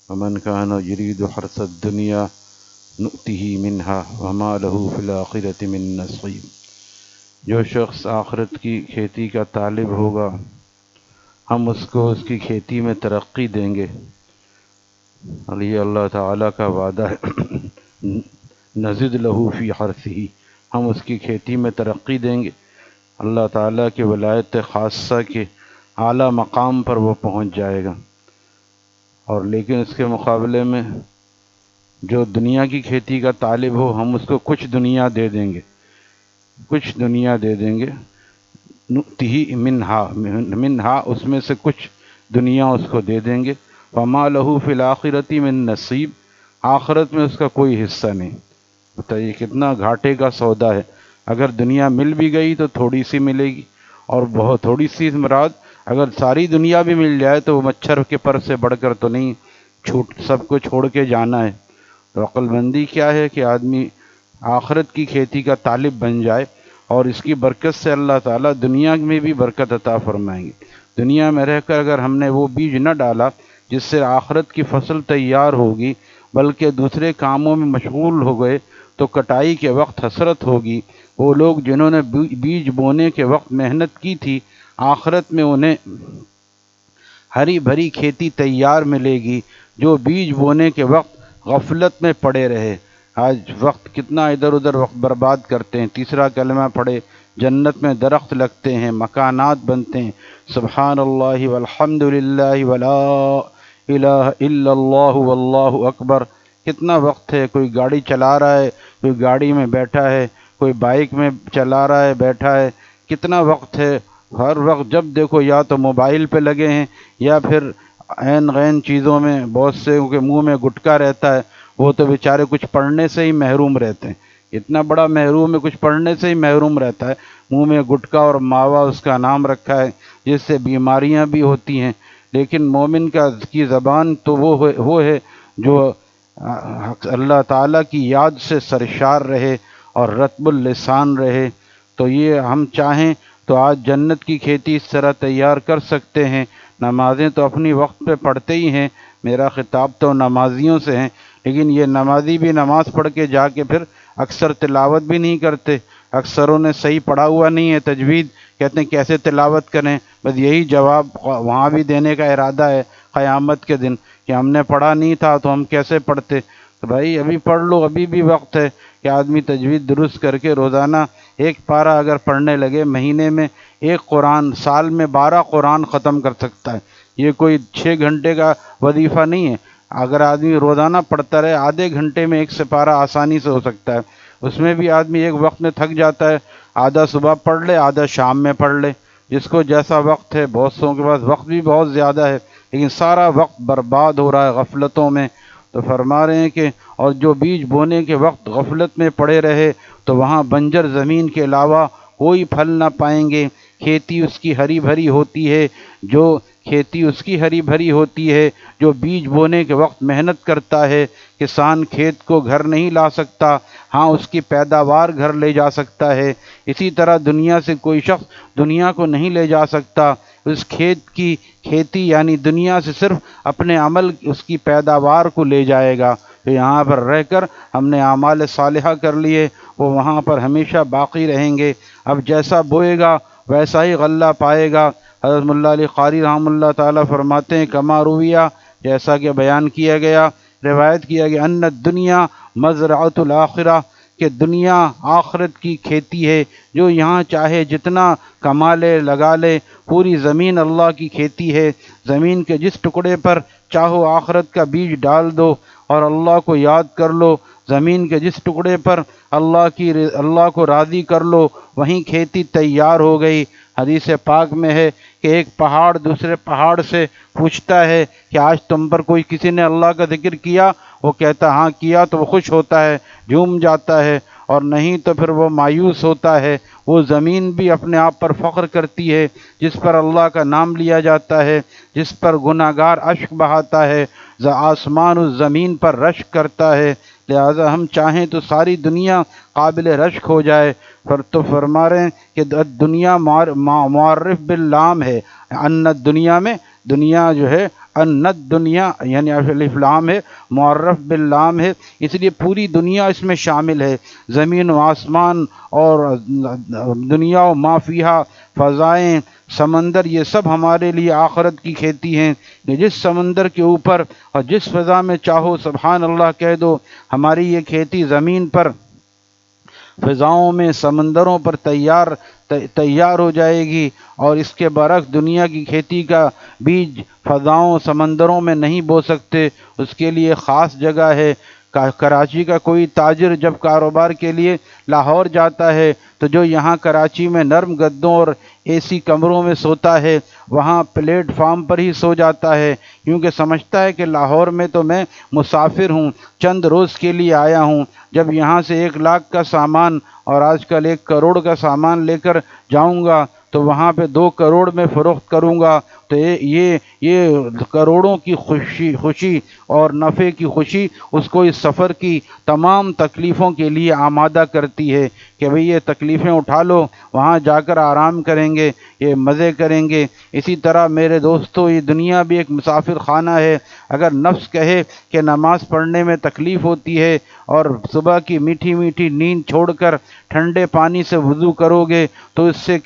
ومن كان يريد حرث الدنيا نؤته منها وما له في الآخرة من نصيب۔ جو شخص آخرت کی کھیتی کا طالب ہوگا ہم اس کو اس کی کھیتی میں ترقی دیں گے۔ اور یہ اللہ تعالیٰ کا وعدہ ہے، نزد لہو فی حرثہ، ہم اس کی کھیتی میں ترقی دیں گے۔ اللہ تعالیٰ کے ولایت خاصہ کے اعلیٰ مقام پر وہ پہنچ جائے گا۔ اور لیکن اس کے مقابلے میں جو دنیا کی کھیتی کا طالب ہو ہم اس کو کچھ دنیا دے دیں گے، کچھ دنیا دے دیں گے، نؤتہ منہا اس میں سے کچھ دنیا اس کو دے دیں گے۔ وما لہ فی الآخرۃ من نصیب، آخرت میں اس کا کوئی حصہ نہیں۔ بتائیے کتنا گھاٹے کا سودا ہے۔ اگر دنیا مل بھی گئی تو تھوڑی سی ملے گی، اور بہت تھوڑی سی مراد اگر ساری دنیا بھی مل جائے تو وہ مچھر کے پر سے بڑھ کر تو نہیں، سب کو چھوڑ کے جانا ہے۔ تو عقل مندی کیا ہے کہ آدمی آخرت کی کھیتی کا طالب بن جائے، اور اس کی برکت سے اللہ تعالیٰ دنیا میں بھی برکت عطا فرمائیں گے۔ دنیا میں رہ کر اگر ہم نے وہ بیج نہ ڈالا جس سے آخرت کی فصل تیار ہوگی، بلکہ دوسرے کاموں میں مشغول ہو گئے تو کٹائی کے وقت حسرت ہوگی۔ وہ لوگ جنہوں نے بیج بونے کے وقت محنت کی تھی، آخرت میں انہیں ہری بھری کھیتی تیار ملے گی۔ جو بیج بونے کے وقت غفلت میں پڑے رہے، آج وقت کتنا ادھر ادھر وقت برباد کرتے ہیں۔ تیسرا کلمہ پڑھے، جنت میں درخت لگتے ہیں، مکانات بنتے ہیں، سبحان اللہ والحمد للہ ولا الہ الا اللہ واللہ اکبر۔ کتنا وقت ہے، کوئی گاڑی چلا رہا ہے، کوئی گاڑی میں بیٹھا ہے، کوئی بائک میں چلا رہا ہے بیٹھا ہے، کتنا وقت ہے۔ ہر وقت جب دیکھو یا تو موبائل پہ لگے ہیں یا پھر عین غین چیزوں میں۔ بہت سے کے منہ میں گٹکا رہتا ہے، وہ تو بیچارے کچھ پڑھنے سے ہی محروم رہتے ہیں۔ اتنا بڑا محروم ہے، کچھ پڑھنے سے ہی محروم رہتا ہے۔ منہ میں گٹکا اور ماوا اس کا نام رکھا ہے، جس سے بیماریاں بھی ہوتی ہیں۔ لیکن مومن کی زبان تو وہ ہے جو اللہ تعالیٰ کی یاد سے سرشار رہے اور رطب اللسان رہے۔ تو یہ ہم چاہیں تو آج جنت کی کھیتی اس طرح تیار کر سکتے ہیں۔ نمازیں تو اپنی وقت پہ پڑھتے ہی ہیں، میرا خطاب تو نمازیوں سے ہیں، لیکن یہ نمازی بھی نماز پڑھ کے جا کے پھر اکثر تلاوت بھی نہیں کرتے۔ اکثروں نے صحیح پڑھا ہوا نہیں ہے تجوید، کہتے ہیں کیسے تلاوت کریں۔ بس یہی جواب وہاں بھی دینے کا ارادہ ہے قیامت کے دن کہ ہم نے پڑھا نہیں تھا تو ہم کیسے پڑھتے۔ تو بھائی ابھی پڑھ لو، ابھی بھی وقت ہے کہ آدمی تجوید درست کر کے روزانہ ایک پارہ اگر پڑھنے لگے، مہینے میں ایک قرآن، سال میں 12 قرآن ختم کر سکتا ہے۔ یہ کوئی 6 گھنٹے کا وظیفہ نہیں ہے۔ اگر آدمی روزانہ پڑھتا رہے، آدھے گھنٹے میں ایک سپارہ آسانی سے ہو سکتا ہے۔ اس میں بھی آدمی ایک وقت میں تھک جاتا ہے، آدھا صبح پڑھ لے، آدھا شام میں پڑھ لے، جس کو جیسا وقت ہے۔ بہت سوں کے پاس وقت بھی بہت زیادہ ہے، لیکن سارا وقت برباد ہو رہا ہے غفلتوں میں۔ تو فرما رہے ہیں کہ اور جو بیج بونے کے وقت غفلت میں پڑے رہے تو وہاں بنجر زمین کے علاوہ کوئی پھل نہ پائیں گے۔ کھیتی اس کی ہری بھری ہوتی ہے، جو بیج بونے کے وقت محنت کرتا ہے۔ کسان کھیت کو گھر نہیں لا سکتا، ہاں اس کی پیداوار گھر لے جا سکتا ہے۔ اسی طرح دنیا سے کوئی شخص دنیا کو نہیں لے جا سکتا۔ اس کھیت کی کھیتی یعنی دنیا سے صرف اپنے عمل، اس کی پیداوار کو لے جائے گا۔ تو یہاں پر رہ کر ہم نے اعمال صالحہ کر لیے، وہ وہاں پر ہمیشہ باقی رہیں گے۔ اب جیسا بوئے گا ویسا ہی غلہ پائے گا۔ حضرت مولا علی قاری رحمہ اللہ تعالیٰ فرماتے ہیں کما رویہ، جیسا کہ بیان کیا گیا، روایت کیا گیا، ان الدنیا مزرعۃ الآخرہ، کہ دنیا آخرت کی کھیتی ہے۔ جو یہاں چاہے جتنا کما لے لگا لے، پوری زمین اللہ کی کھیتی ہے۔ زمین کے جس ٹکڑے پر چاہو آخرت کا بیج ڈال دو اور اللہ کو یاد کر لو۔ زمین کے جس ٹکڑے پر اللہ کو راضی کر لو، وہیں کھیتی تیار ہو گئی۔ حدیث پاک میں ہے کہ ایک پہاڑ دوسرے پہاڑ سے پوچھتا ہے کہ آج تم پر کسی نے اللہ کا ذکر کیا؟ وہ کہتا ہاں کیا، تو وہ خوش ہوتا ہے، جھوم جاتا ہے، اور نہیں تو پھر وہ مایوس ہوتا ہے۔ وہ زمین بھی اپنے آپ پر فخر کرتی ہے جس پر اللہ کا نام لیا جاتا ہے، جس پر گناہگار اشک بہاتا ہے۔ آسمان اس زمین پر رشک کرتا ہے۔ لہذا ہم چاہیں تو ساری دنیا قابل رشک ہو جائے۔ تو فرما رہے ہیں کہ دنیا معرف باللام ہے، ان دنیا میں دنیا جو ہے ان الدنیا یعنی الف لام ہے، معرف باللام ہے، اس لیے پوری دنیا اس میں شامل ہے، زمین و آسمان اور دنیا و ما فیہا، فضائیں، سمندر، یہ سب ہمارے لیے آخرت کی کھیتی ہیں کہ جس سمندر کے اوپر اور جس فضا میں چاہو سبحان اللہ کہہ دو، ہماری یہ کھیتی زمین پر، فضاؤں میں، سمندروں پر تیار ہو جائے گی، اور اس کے برعکس دنیا کی کھیتی کا بیج فضاؤں سمندروں میں نہیں بو سکتے، اس کے لیے خاص جگہ ہے۔ کراچی کا کوئی تاجر جب کاروبار کے لیے لاہور جاتا ہے تو جو یہاں کراچی میں نرم گدوں اور اے سی کمروں میں سوتا ہے، وہاں پلیٹ فارم پر ہی سو جاتا ہے، کیونکہ سمجھتا ہے کہ لاہور میں تو میں مسافر ہوں، چند روز کے لیے آیا ہوں، جب یہاں سے 1 لاکھ کا سامان اور آج کل 1 کروڑ کا سامان لے کر جاؤں گا تو وہاں پہ 2 کروڑ میں فروخت کروں گا، تو یہ کروڑوں کی خوشی اور نفع کی خوشی اس کو اس سفر کی تمام تکلیفوں کے لیے آمادہ کرتی ہے کہ بھئی یہ تکلیفیں اٹھا لو، وہاں جا کر آرام کریں گے، یہ مزے کریں گے۔ اسی طرح میرے دوستو، یہ دنیا بھی ایک مسافر خانہ ہے۔ اگر نفس کہے کہ نماز پڑھنے میں تکلیف ہوتی ہے اور صبح کی میٹھی میٹھی نیند چھوڑ کر ٹھنڈے پانی سے وضو کرو گے تو اس سے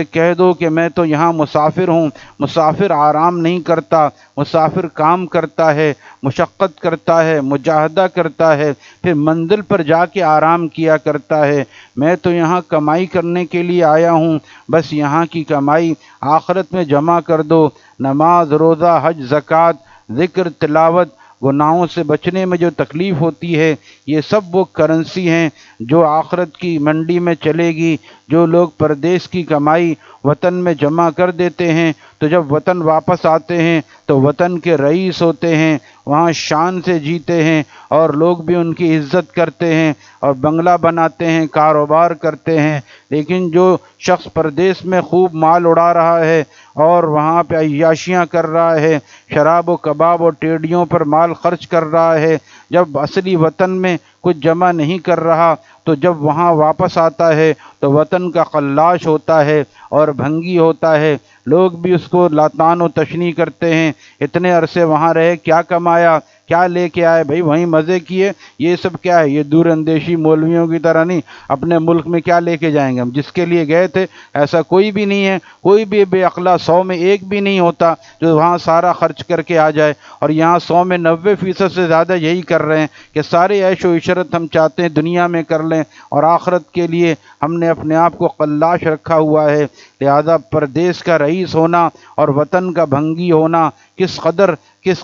کہہ دو کہ میں تو یہاں مسافر ہوں، مسافر آرام نہیں کرتا، مسافر کام کرتا ہے، مشقت کرتا ہے، مجاہدہ کرتا ہے، پھر منزل پر جا کے آرام کیا کرتا ہے۔ میں تو یہاں کمائی کرنے کے لیے آیا ہوں، بس یہاں کی کمائی آخرت میں جمع کر دو۔ نماز، روزہ، حج، زکوٰۃ، ذکر، تلاوت، گناہوں سے بچنے میں جو تکلیف ہوتی ہے، یہ سب وہ کرنسی ہیں جو آخرت کی منڈی میں چلے گی۔ جو لوگ پردیس کی کمائی وطن میں جمع کر دیتے ہیں تو جب وطن واپس آتے ہیں تو وطن کے رئیس ہوتے ہیں، وہاں شان سے جیتے ہیں اور لوگ بھی ان کی عزت کرتے ہیں اور بنگلہ بناتے ہیں، کاروبار کرتے ہیں۔ لیکن جو شخص پردیس میں خوب مال اڑا رہا ہے اور وہاں پہ عیاشیاں کر رہا ہے، شراب و کباب اور ٹیڈیوں پر مال خرچ کر رہا ہے، جب اصلی وطن میں کچھ جمع نہیں کر رہا تو جب وہاں واپس آتا ہے تو وطن کا قلاش ہوتا ہے اور بھنگی ہوتا ہے، لوگ بھی اس کو لعان و تشنیع کرتے ہیں، اتنے عرصے وہاں رہے، کیا کمایا، کیا لے کے آئے، بھائی وہیں مزے کیے، یہ سب کیا ہے؟ یہ دور اندیشی مولویوں کی طرح نہیں، اپنے ملک میں کیا لے کے جائیں گے ہم؟ جس کے لیے گئے تھے ایسا کوئی بھی نہیں ہے، کوئی بھی بے عقلا 100 میں 1 بھی نہیں ہوتا جو وہاں سارا خرچ کر کے آ جائے، اور یہاں 100 میں 90% سے زیادہ یہی کر رہے ہیں کہ سارے عیش و عشرت ہم چاہتے ہیں دنیا میں کر لیں اور آخرت کے لیے ہم نے اپنے آپ کو قلاش رکھا ہوا ہے۔ لہذا پردیس کا رئیس ہونا اور وطن کا بھنگی ہونا کس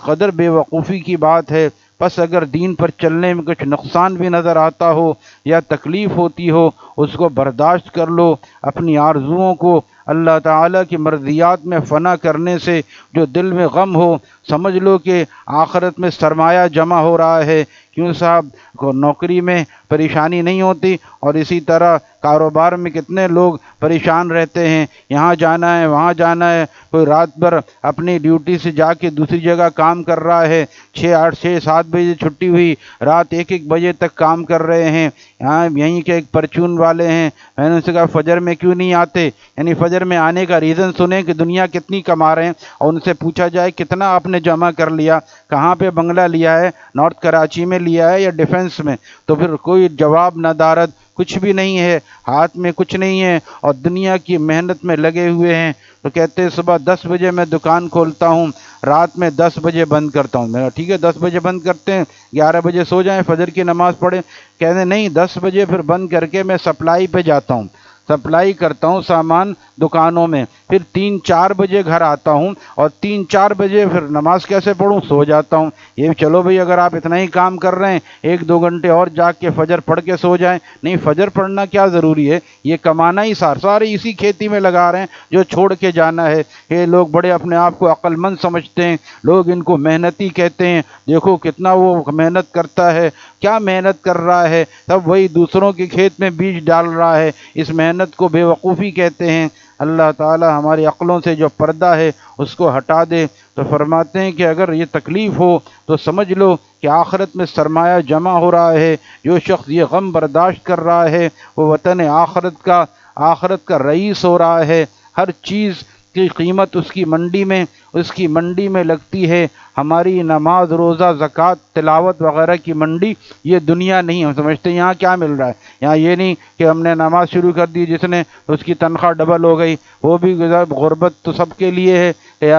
قدر بے وقوفی کی بات ہے۔ پس اگر دین پر چلنے میں کچھ نقصان بھی نظر آتا ہو یا تکلیف ہوتی ہو، اس کو برداشت کر لو۔ اپنی آرزوؤں کو اللہ تعالیٰ کی مرضیات میں فنا کرنے سے جو دل میں غم ہو، سمجھ لو کہ آخرت میں سرمایہ جمع ہو رہا ہے۔ کیوں صاحب، کو نوکری میں پریشانی نہیں ہوتی، اور اسی طرح کاروبار میں کتنے لوگ پریشان رہتے ہیں، یہاں جانا ہے، وہاں جانا ہے، کوئی رات بھر اپنی ڈیوٹی سے جا کے دوسری جگہ کام کر رہا ہے، 6-7 بجے چھٹی ہوئی، رات 1 بجے تک کام کر رہے ہیں۔ یہاں یہیں کے ایک پرچون والے ہیں، میں نے ان سے کہا فجر میں کیوں نہیں آتے؟ یعنی فجر میں آنے کا ریزن سنیں کہ دنیا کتنی کما رہے ہیں، اور ان سے پوچھا جائے کتنا آپ نے جمع کر لیا، کہاں پہ بنگلہ لیا ہے، نارتھ کراچی میں لیا ہے یا ڈیفنس میں؟ تو پھر کوئی جواب ندارد، کچھ بھی نہیں ہے، ہاتھ میں کچھ نہیں ہے اور دنیا کی محنت میں لگے ہوئے ہیں۔ تو کہتے ہیں صبح 10 بجے میں دکان کھولتا ہوں، رات میں 10 بجے بند کرتا ہوں۔ میں کہا ٹھیک ہے 10 بجے بند کرتے ہیں، 11 بجے سو جائیں، فجر کی نماز پڑھیں۔ کہتے ہیں نہیں، 10 بجے پھر بند کر کے میں سپلائی پہ جاتا ہوں، سپلائی کرتا ہوں سامان دکانوں میں، پھر 3-4 بجے گھر آتا ہوں اور 3-4 بجے پھر نماز کیسے پڑھوں، سو جاتا ہوں۔ یہ چلو بھئی اگر آپ اتنا ہی کام کر رہے ہیں 1-2 گھنٹے اور جاگ کے فجر پڑھ کے سو جائیں۔ نہیں، فجر پڑھنا کیا ضروری ہے، یہ کمانا ہی سارے اسی کھیتی میں لگا رہے ہیں جو چھوڑ کے جانا ہے۔ یہ لوگ بڑے اپنے آپ کو عقل مند سمجھتے ہیں، لوگ ان کو محنتی کہتے ہیں، دیکھو کتنا وہ محنت کرتا ہے، کیا محنت کر رہا ہے، تب وہی دوسروں کے کھیت میں بیج ڈال رہا ہے، اس محنت کو بے وقوفی کہتے ہیں۔ اللہ تعالی ہماری عقلوں سے جو پردہ ہے اس کو ہٹا دے۔ تو فرماتے ہیں کہ اگر یہ تکلیف ہو تو سمجھ لو کہ آخرت میں سرمایہ جمع ہو رہا ہے۔ جو شخص یہ غم برداشت کر رہا ہے وہ وطن آخرت کا رئیس ہو رہا ہے۔ ہر چیز کی قیمت اس کی منڈی میں اس کی منڈی میں لگتی ہے۔ ہماری نماز، روزہ، زکوٰۃ، تلاوت وغیرہ کی منڈی یہ دنیا نہیں۔ ہم سمجھتے ہیں یہاں کیا مل رہا ہے، یہاں یہ نہیں کہ ہم نے نماز شروع کر دی، جس نے اس کی تنخواہ ڈبل ہو گئی، وہ بھی غربت تو سب کے لیے ہے،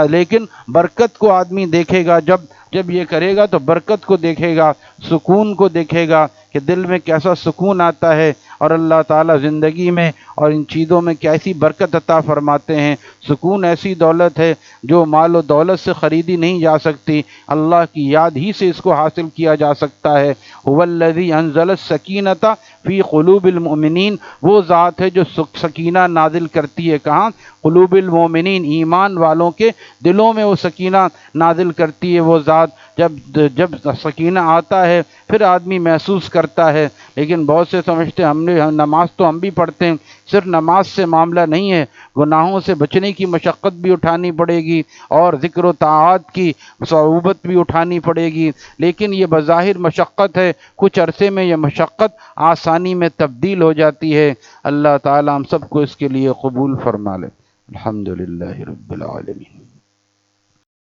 لیکن برکت کو آدمی دیکھے گا جب یہ کرے گا تو برکت کو دیکھے گا، سکون کو دیکھے گا کہ دل میں کیسا سکون آتا ہے، اور اللہ تعالیٰ زندگی میں اور ان چیزوں میں کیسی برکت عطا فرماتے ہیں۔ سکون ایسی دولت ہے جو مال و دولت سے خریدی نہیں جا سکتی، اللہ کی یاد ہی سے اس کو حاصل کیا جا سکتا ہے۔ هو الذی انزل السکینۃ فی قلوب المؤمنین، وہ ذات ہے جو سکینہ نازل کرتی ہے، کہاں؟ قلوب المؤمنین، ایمان والوں کے دلوں میں وہ سکینہ نازل کرتی ہے۔ وہ ذات جب سکینہ آتا ہے پھر آدمی محسوس کرتا ہے، لیکن بہت سے سمجھتے ہیں نماز تو ہم بھی پڑھتے ہیں، صرف نماز سے معاملہ نہیں ہے، گناہوں سے بچنے کی مشقت بھی اٹھانی پڑے گی اور ذکر و طاعات کی صعوبت بھی اٹھانی پڑے گی، لیکن یہ بظاہر مشقت ہے، کچھ عرصے میں یہ مشقت آسانی میں تبدیل ہو جاتی ہے۔ اللہ تعالی ہم سب کو اس کے لیے قبول فرما لے۔ الحمدللہ رب العالمین۔